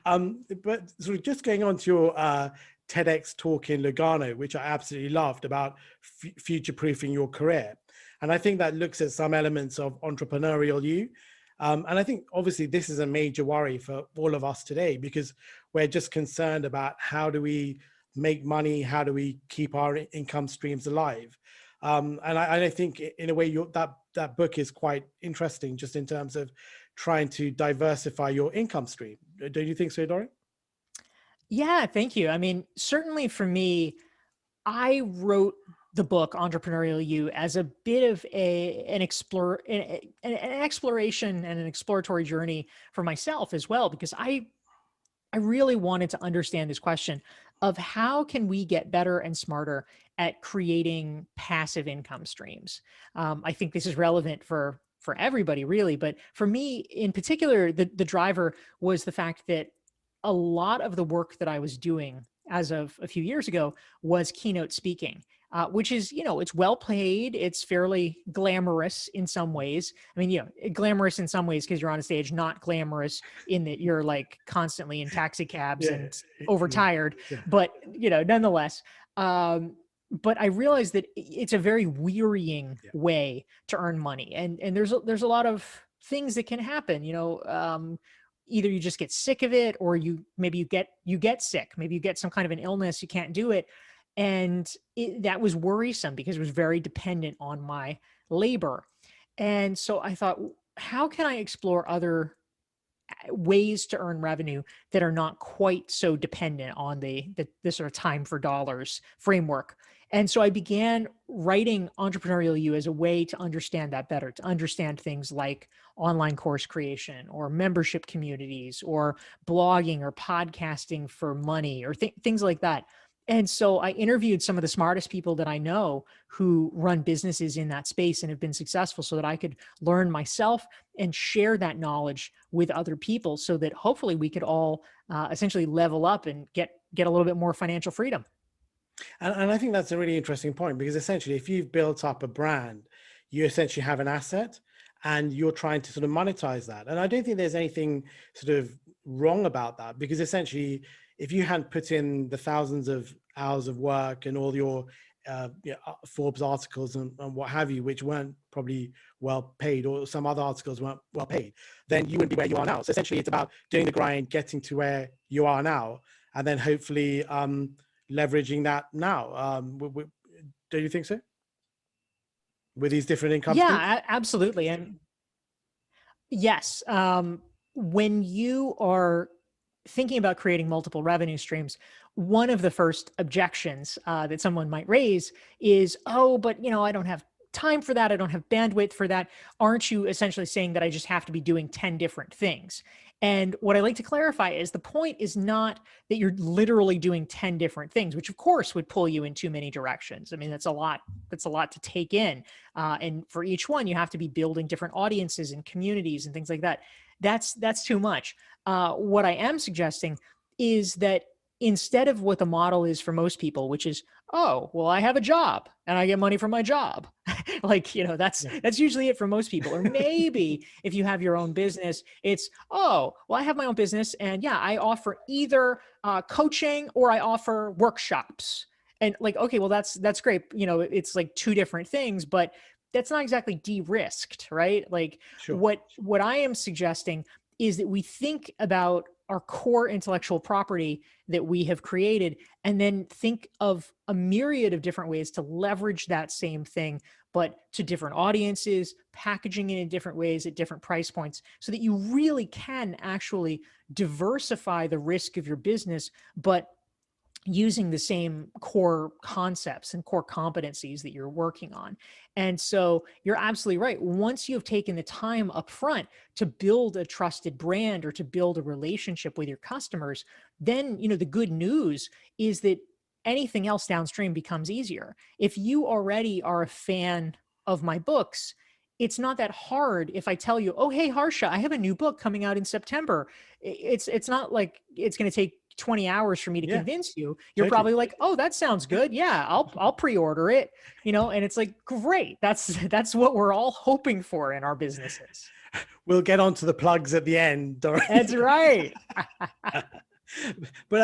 But sort of just going on to your TEDx talk in Lugano, which I absolutely loved, about future-proofing your career. And I think that looks at some elements of entrepreneurial you. And I think obviously this is a major worry for all of us today, because we're just concerned about how do we make money, how do we keep our income streams alive. And I think in a way that book is quite interesting, just in terms of trying to diversify your income stream. Don't you think so, Dorian? Yeah, thank you. I mean, certainly for me, I wrote the book Entrepreneurial You as a bit of an exploration and an exploratory journey for myself as well, because I really wanted to understand this question of how can we get better and smarter at creating passive income streams. I think this is relevant for everybody really, but for me in particular, the driver was the fact that a lot of the work that I was doing as of a few years ago was keynote speaking, which is, it's well paid. It's fairly glamorous in some ways. I mean, glamorous in some ways because you're on a stage, not glamorous in that you're like constantly in taxi cabs and overtired, but nonetheless, but I realized that it's a very wearying way to earn money. And there's a lot of things that can happen, either you just get sick of it, or maybe you get sick, maybe you get some kind of an illness, you can't do it. And that was worrisome because it was very dependent on my labor. And so I thought, how can I explore other ways to earn revenue that are not quite so dependent on the sort of time for dollars framework? And so I began writing Entrepreneurial You as a way to understand that better, to understand things like online course creation or membership communities or blogging or podcasting for money or things like that. And so I interviewed some of the smartest people that I know who run businesses in that space and have been successful, so that I could learn myself and share that knowledge with other people, so that hopefully we could all essentially level up and get a little bit more financial freedom. And I think that's a really interesting point, because essentially if you've built up a brand, you essentially have an asset and you're trying to sort of monetize that. And I don't think there's anything sort of wrong about that, because essentially if you hadn't put in the thousands of hours of work and all your Forbes articles and what have you, which weren't probably well paid, or some other articles weren't well paid, then you wouldn't be where you are now. So essentially it's about doing the grind, getting to where you are now, and then hopefully leveraging that now. Do you think so? With these different income streams? Yeah, absolutely. And yes, when you are thinking about creating multiple revenue streams, one of the first objections that someone might raise is, oh, but I don't have time for that. I don't have bandwidth for that. Aren't you essentially saying that I just have to be doing 10 different things? And what I like to clarify is the point is not that you're literally doing 10 different things, which of course would pull you in too many directions. I mean, that's a lot to take in. And for each one, you have to be building different audiences and communities and things like that. That's too much. What I am suggesting is that instead of what the model is for most people, which is, oh, well, I have a job and I get money from my job. That's usually it for most people. Or maybe if you have your own business, it's, oh, well, I have my own business and yeah, I offer either coaching or I offer workshops. And like, okay, well, that's great. It's like two different things, but that's not exactly de-risked, right? Like Sure. what I am suggesting is that we think about our core intellectual property that we have created, and then think of a myriad of different ways to leverage that same thing, but to different audiences, packaging it in different ways at different price points, so that you really can actually diversify the risk of your business, but using the same core concepts and core competencies that you're working on. And so you're absolutely right. Once you've taken the time up front to build a trusted brand or to build a relationship with your customers, then, the good news is that anything else downstream becomes easier. If you already are a fan of my books, it's not that hard if I tell you, oh, hey, Harsha, I have a new book coming out in September. It's not like it's going to take 20 hours for me to convince you. You're probably like, oh, that sounds good. Yeah, I'll pre-order it, and it's like, great. That's what we're all hoping for in our businesses. We'll get onto the plugs at the end, Dorian. That's right. but